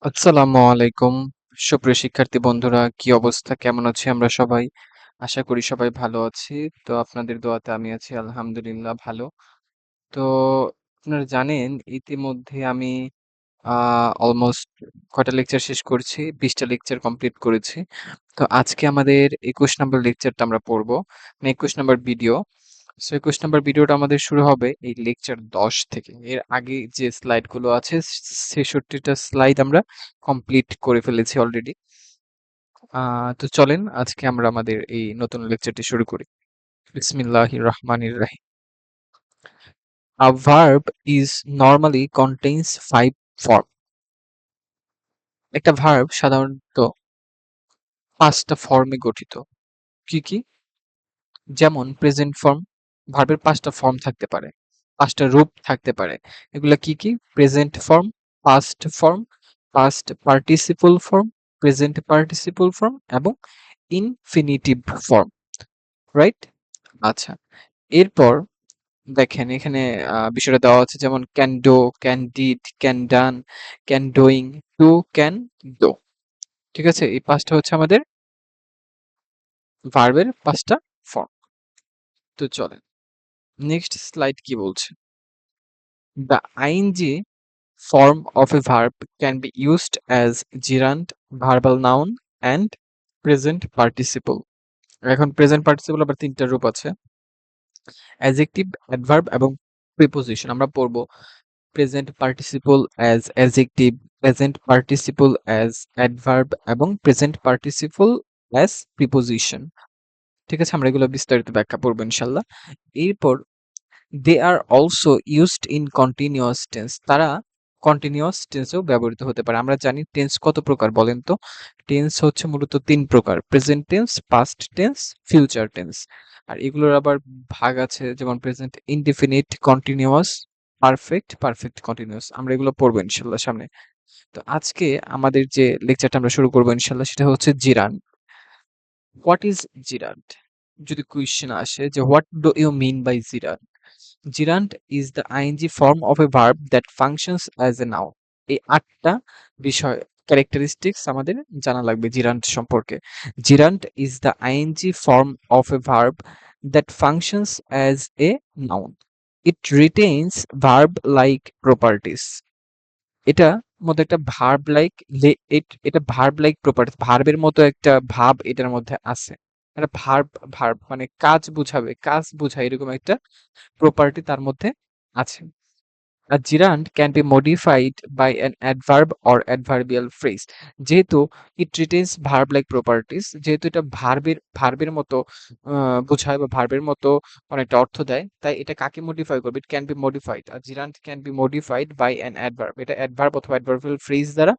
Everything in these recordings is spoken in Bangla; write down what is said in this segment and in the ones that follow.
আসসালামু আলাইকুম। সুপ্রিয় শিক্ষার্থী বন্ধুরা, কি অবস্থা? কেমন আছি আমরা সবাই? আশা করি সবাই ভালো আছি। তো আপনাদের দোয়াতে আমি আছি আলহামদুলিল্লাহ ভালো। তো আপনারা জানেন ইতিমধ্যে আমি আ অলমোস্ট কয়টা লেকচার শেষ করেছি? ২০ টা লেকচার কমপ্লিট করেছি। তো আজকে আমাদের ২১ নাম্বার লেকচারটা আমরা পড়ব। ২১ নাম্বার ভিডিও। সো ২১ নাম্বার ভিডিওটা আমাদের শুরু হবে এই লেকচার ১০ থেকে। এর আগে যে স্লাইডগুলো আছে ৬৬ টা স্লাইড আমরা কমপ্লিট করে ফেলেছি অলরেডি। তো চলেন আজকে আমরা আমাদের এই নতুন লেকচারটি শুরু করি। বিসমিল্লাহির রহমানির রাহিম। A verb is normally contains 5 form. একটা ভার্ব সাধারণত ৫ টা ফর্মে গঠিত। কি, কি? যেমন প্রেজেন্ট ফর্ম, ভার্বের ৫ টা ফর্ম থাকতে পারে। ৫ টা রূপ থাকতে পারে। এগুলা কি, কি? Present form, past form, past participle form, present participle form এবং ইনফিনিটিভ ফর্ম। রাইট? আচ্ছা। এরপর দেখেন এখানে বিষয়টা দেওয়া আছে যেমন can do, can did, can done, can doing, do, can, do. ঠিক আছে? এই ৫ টা হচ্ছে আমাদের ভার্বের ৫ টা ফর্ম। তো চলেন। নেক্সট স্লাইড কি বলছে? The ing form of a verb can be used as gerund, verbal noun and present participle. এখন প্রেজেন্ট পার্টিসিপল আবার ৩ টা রূপ আছে। অ্যাডজেক্টিভ, অ্যাডভার্ব এবং প্রিপোজিশন। আমরা পড়ব present participle as adjective, present participle as adverb এবং প্রেজেন্ট পার্টিসিপল অ্যাজ প্রিপোজিশন। ঠিক আছে? আমরা এগুলো বিস্তারিত ব্যাখ্যা পড়ব ইনশাআল্লাহ। এরপর they are also used in continuous tense. তারা কন্টিনিউয়াস টেন্সেও ব্যবহৃত হতে পারে। আমরা জানি টেন্স কত প্রকার বলেন তো? টেন্স হচ্ছে মূলত ৩ প্রকার। Present tense, past tense, future tense. আর এগুলোর আবার ভাগ আছে যেমন present indefinite, continuous, perfect, perfect continuous. আমরা এগুলো পড়বো ইনশাআল্লাহ সামনে। তো আজকে আমাদের যে লেকচারটা আমরা শুরু করবো ইনশাআল্লাহ সেটা হচ্ছে জিরান। What is জিরান্ড? যদি কোয়েশ্চেন আসে যে what do you mean by gerund? Gerund is the ing form of a verb that functions as a noun. এই ৮ টা বিষয় ক্যারেক্টারিস্টিক্স আমাদের জানা লাগবে জিরান্ড সম্পর্কে। Gerund is the ing form of a verb that functions as a noun. It retains verb-like properties. এটা মধ্যে একটা ভার্ব লাইক এটা ভার্ব লাইক প্রপার্টিস, ভার্বের মতো একটা ভাব এটার মধ্যে আছে। একটা ভার্ব ভার্ব মানে কাজ বুঝাবে, কাজ বুঝায় এরকম একটা প্রপার্টি তার মধ্যে আছে। A gerund can be modified by an adverb or adverbial phrase. যেহেতু it retains verb like properties, যেহেতু এটা ভার্বের মতো বোঝায় বা ভার্বের মতো অনেকটা অর্থ দেয়, তাই এটা কাকে মডিফাই করবে? It can be modified. A gerund can be modified by an adverb. এটা adverb অথবা adverbial phrase দ্বারা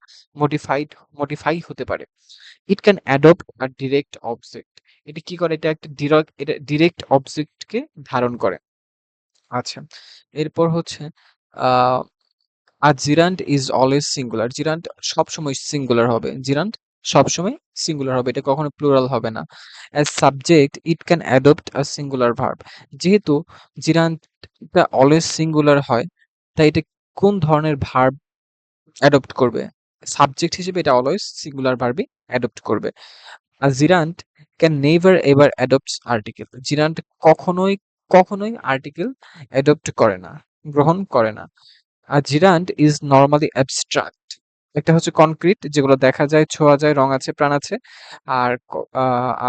মডিফাই হতে পারে। It can adopt a direct object. এটা কি করে? এটা ডিরেক্ট অবজেক্টকে ধারণ করে। আচ্ছা। এরপর হচ্ছে আ আর gerund is always singular. Gerund সবসময় সিঙ্গুলার হবে। জিরান্ড সবসময় সিঙ্গুলার হবে। এটা কখনো প্লুরাল হবে না। As subject it can adopt a singular verb. যেহেতু জিরান্ডটা অলওয়েজ সিঙ্গুলার হয়, তাই এটা কোন ধরনের ভার্ব অ্যাডপ্ট করবে? সাবজেক্ট হিসেবে এটা অলওয়েজ সিঙ্গুলার ভার্বই অ্যাডপ্ট করবে। আর gerund can never ever adopts article. Gerund কখনোই আর্টিকেল অ্যাডপ্ট করে না, গ্রহণ করে না। আর জিরান্ড ইজ নরমালি অ্যাবস্ট্রাক্ট। একটা হচ্ছে কনক্রিট যেগুলো দেখা যায়, ছোঁয়া যায়, রং আছে, প্রাণ আছে। আর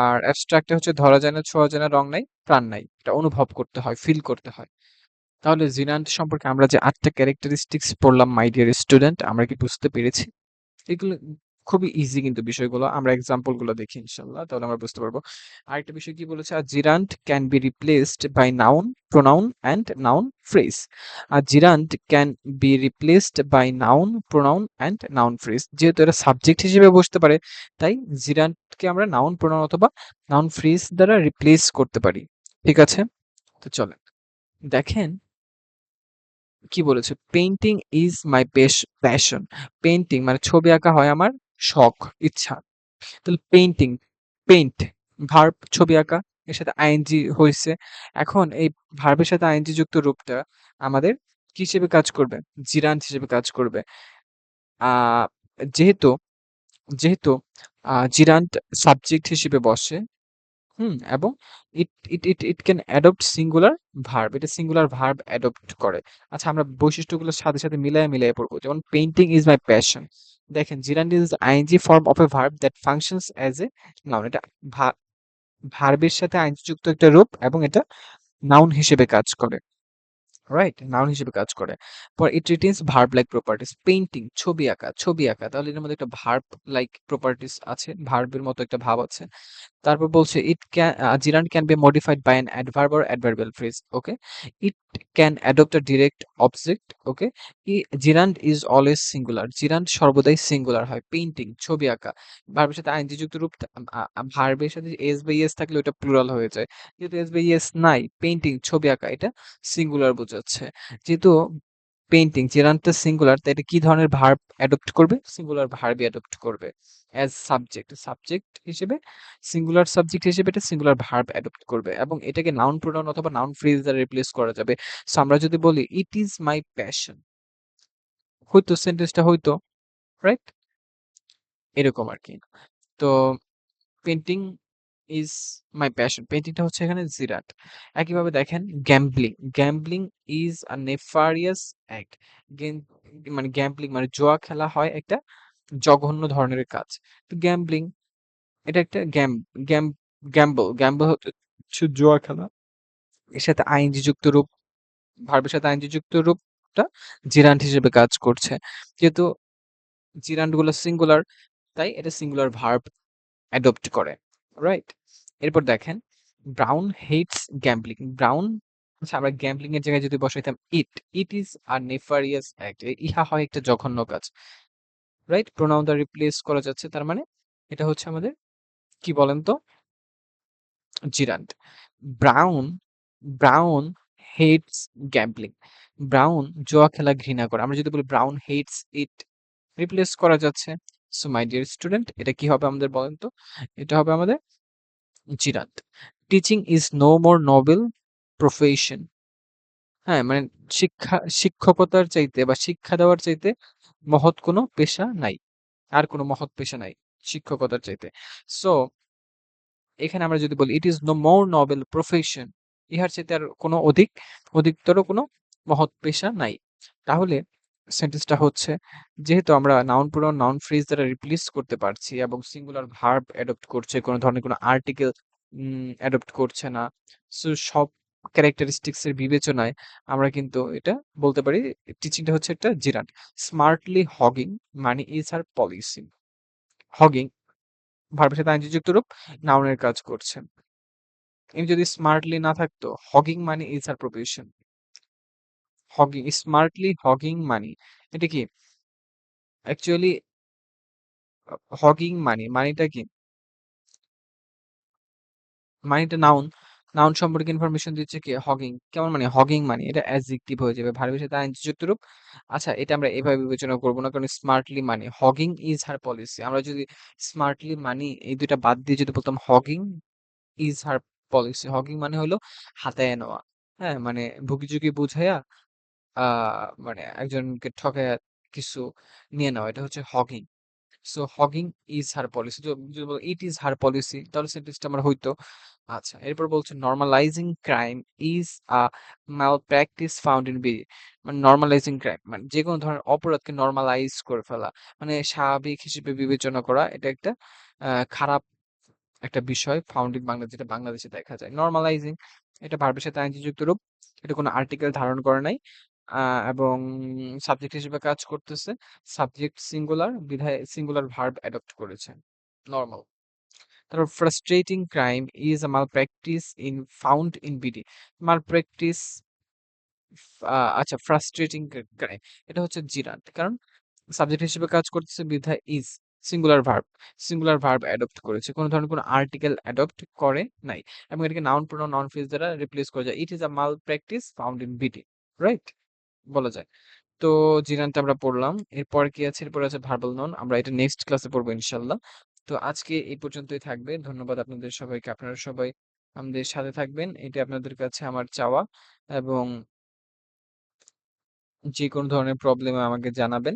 আর অ্যাবস্ট্রাক্টে হচ্ছে ধরা যায় না, ছোঁয়া যায় না, রং নাই, প্রাণ নাই। এটা অনুভব করতে হয়, ফিল করতে হয়। তাহলে জিরান্ড সম্পর্কে আমরা যে ৮ টা ক্যারেক্টারিস্টিক্স পড়লাম মাই ডিয়ার স্টুডেন্ট, আমরা কি বুঝতে পেরেছি? এগুলো খুবই ইজি কিন্তু বিষয়গুলো। আমরা এক্সাম্পল গুলো দেখি ইনশাআল্লাহ তাহলে আমরা বুঝতে পারবো। আরেকটা বিষয় কি বলেছে? A gerund can be replaced by noun, pronoun and noun phrase. A gerund can be replaced by noun, pronoun and noun phrase. যেহেতু এরা সাবজেক্ট হিসেবে বসতে পারে, তাই জিরান্ডকে আমরা নাউন, প্রোনাউন অথবা নাউন ফ্রেজ দ্বারা রিপ্লেস করতে পারি। ঠিক আছে? তো চলেন। দেখেন কি বলেছে? Painting is my passion. Painting মানে ছবি আঁকা হয় আমার শখ, ইচ্ছা। তাহলে পেইন্টিং, পেইন্ট ভার্ব ছবি আঁকা, এর সাথে আইএনজি হইছে। এখন এই ভার্বের সাথে আইএনজি যুক্ত রূপটা আমাদের কি হিসেবে কাজ করবে? জিরান্ড হিসেবে কাজ করবে। যেহেতু যেহেতু জিরান্ট সাবজেক্ট হিসেবে বসে, এবং it can adopt singular verb. এটা সিঙ্গুলার ভার্ব অ্যাডপ্ট করে। আচ্ছা, আমরা বৈশিষ্ট্যগুলোর সাথে সাথে মিলায়ে পড়বো। যেমন পেইন্টিং ইজ মাই প্যাশন। দেখেন, gerund is ING form of a verb that functions as a noun. এটা ভার্বের সাথে আইনজি যুক্ত একটা রূপ এবং এটা নাউন হিসেবে কাজ করে। রাইট? নাউন হিসেবে কাজ করে। পর ইট রিটেইনস ভার্ব লাইক প্রপার্টিস। পেইন্টিং, ছবি আঁকা। তাহলে এটার মধ্যে একটা ভার্ব লাইক প্রপার্টিস আছে। ভার্বের মতো একটা ভাব আছে। তারপর বলছে gerund can be modified by an adverb or adverbial phrase. Okay, it can adopt a direct object. Okay, gerund is always singular. gerund সর্বদাই সিঙ্গুলার হয়। পেইন্টিং, ছবি আঁকা, ভার্বের সাথে আইনজি যুক্ত রূপ ভার্বের সাথে এস বা ইএস থাকলে ওটা প্লুরাল হয়ে যায়। যেহেতু এস বা ইএস নাই, পেইন্টিং, ছবি আঁকা, এটা সিঙ্গুলার বোঝাচ্ছে। যেহেতু পেইন্টিং জেরান্ডটা সিঙ্গুলার, তাই এটা কি ধরনের ভার্ব অ্যাডপ্ট করবে? সিঙ্গুলার ভার্বই অ্যাডপ্ট করবে অ্যাজ সাবজেক্ট হিসেবে। সিঙ্গুলার সাবজেক্ট হিসেবে এটা সিঙ্গুলার ভার্ব অ্যাডপ্ট করবে এবং এটাকে নাউন প্রোনাউন অথবা নাউন ফ্রেজ দ্বারা রিপ্লেস করা যাবে। সো আমরা যদি বলি ইট ইজ মাই প্যাশন, হয়তো সেন্টেন্সটা হয়তো, রাইট? এরকম আর কি। তো পেইন্টিং ইজ মাই প্যাশন, পেইন্টিংটা হচ্ছে এখানে জিরাট। একইভাবে দেখেন গ্যাম্বলিং ইজ আ নেফারিয়াস অ্যাক্ট। মানে গ্যাম্বলিং মানে জুয়া খেলা হয় একটা জঘন্য ধরনের কাজ। তো গ্যাম্বলিং এটা একটা গ্যাম গ্যাম্বল হচ্ছে জুয়া খেলা। এর সাথে আইনজি যুক্ত রূপ, ভার্বের সাথে আইনজি যুক্ত রূপটা জিরান্ট হিসেবে কাজ করছে। যেহেতু জিরান্ট গুলো সিঙ্গুলার, তাই এটা সিঙ্গুলার ভার্ব অ্যাডপ্ট করে। রাইট? এরপর দেখেন, ব্রাউন হেটস গ্যাম্বলিং। ব্রাউন, আচ্ছা, আমরা গ্যাম্বলিং এর জায়গায় যদি বসাইতাম ইট ইজ আ নেফারিয়াস অ্যাক্ট। ইহা হয় একটা জঘন্য কাজ। রাইট? প্রোনাউন দ্বারা রিপ্লেস করা যাচ্ছে, তার মানে এটা হচ্ছে আমাদের কি বলেন তো? Gerund. Brown brown hates gambling. Brown জুয়া খেলা ঘৃণা করে। আমরা যদি বলি ব্রাউন হেটস ইট, রিপ্লেস করা যাচ্ছে। সো মাই ডিয়ার স্টুডেন্ট, এটা কি হবে আমাদের বলেন তো? এটা হবে আমাদের জিরাত। Teaching is no more noble profession. হ্যাঁ, মানে শিক্ষকতার চাইতে বা শিক্ষা দেওয়ার চাইতে মহৎ কোনো পেশা নাই। আর কোনো মহৎ পেশা নাই শিক্ষকতার চাইতে। সো এখানে আমরা যদি বলি it is no more noble profession, ইহার চাইতে আর কোনো অধিকতর কোনো মহৎ পেশা নাই। তাহলে সেন্টেন্সটা হচ্ছে, যেহেতু আমরা নাউন প্রোনাউন নাউন ফ্রেজ দ্বারা রিপ্লেস করতে পারছি এবং সিঙ্গুলার ভার্ব অ্যাডপ্ট করছে, কোনো ধরনের কোনো আর্টিকেল অ্যাডপ্ট করছে না, সো সব ক্যারেক্টারিস্টিক্স এর বিবেচনায় আমরা কিন্তু এটা বলতে পারি টিচিংটা হচ্ছে একটা জিরান্ট। স্মার্টলি হগিং মানে ইজ হার পলিসি। হগিং ভার্বের সাথে আইনজি যুক্ত রূপ, নাউনের কাজ করছে। ইনি যদি স্মার্টলি না থাকতো, হগিং মানে is her profession. Hugging, smartly hugging মানি, এটা কি অ্যাকচুয়ালি হগিং মানিটা কি? মানিটা নাউন, নাউন সম্পর্কে ইনফরমেশন দিচ্ছে কি হগিং। কেমন মানে? হগিং মানে এটা অ্যাডজেক্টিভ হয়ে যাবে ভার্বের সাথে আইনজি যুক্ত রূপ। আচ্ছা, এটা আমরা এভাবে বিবেচনা করব না, কারণ স্মার্টলি মানে হগিং ইজ হার পলিসি। আমরা যদি স্মার্টলি মানি এই দুইটা বাদ দিয়ে যদি বলতাম hugging is her policy, hugging মানে হলো হাতায় নেওয়া। হ্যাঁ, মানে ভুগিচুগি বুঝাইয়া মানে একজনকে ঠকাইয়া কিছু নিয়ে নেওয়া, এটা হচ্ছে hogging. So hogging is her policy. যদি বলো ইট ইজ হার পলিসি, তাহলে সেন্টেন্সটা আমার হইতো। আচ্ছা, এরপর বলছে নর্মালাইজিং ক্রাইম ইজ আ মাল প্র্যাকটিস ফাউন্ড ইন বি। মানে নর্মালাইজিং ক্রাইম মানে যে কোনো ধরনের অপরাধকে নর্মালাইজ করে ফেলা, মানে স্বাভাবিক হিসেবে বিবেচনা করা, এটা একটা খারাপ একটা বিষয় ফাউন্ড ইন বাংলাদেশ, যেটা বাংলাদেশে দেখা যায়। নরমালাইজিং, এটা ভার্বের সাথে আইনজি যুক্ত রূপ, এটা কোনো আর্টিকেল ধারণ করে নাই, এবং সাবজেক্ট হিসেবে কাজ করতেছে। সাবজেক্ট সিঙ্গুলার বিধায় সিঙ্গুলার ভার্ব অ্যাডপ্ট করেছে। নরমাল। তারপর ফ্রাস্ট্রেটিং ক্রাইম ইজ আ মাল practice in found in BD. মাল প্র্যাকটিস, আচ্ছা, ফ্রাস্ট্রেটিং ক্রাইম, এটা হচ্ছে জিরান্ট, কারণ সাবজেক্ট হিসেবে কাজ করতেছে বিধায় ইজ সিঙ্গুলার ভার্ব অ্যাডপ্ট করেছে, কোনো ধরনের কোনো আর্টিকেল অ্যাডপ্ট করে নাই, এবং এটাকে নাউন প্রোনাউন নাউন ফ্রেজ দ্বারা রিপ্লেস করা যায়। ইট ইজ আ মাল practice found in BD, right? বলা যায়। তো জিরানটা আমরা পড়লাম। এরপর কি আছে? এরপর আছে ভার্বাল নাউন। আমরা এটা নেক্সট ক্লাসে পড়বো ইনশাআল্লাহ। তো আজকে এই পর্যন্তই থাকবে। ধন্যবাদ আপনাদের সবাইকে। আপনারা সবাই আমাদের সাথে থাকবেন, এটা আপনাদের কাছে আমার চাওয়া, এবং যে কোনো ধরনের প্রবলেমে আমাকে জানাবেন।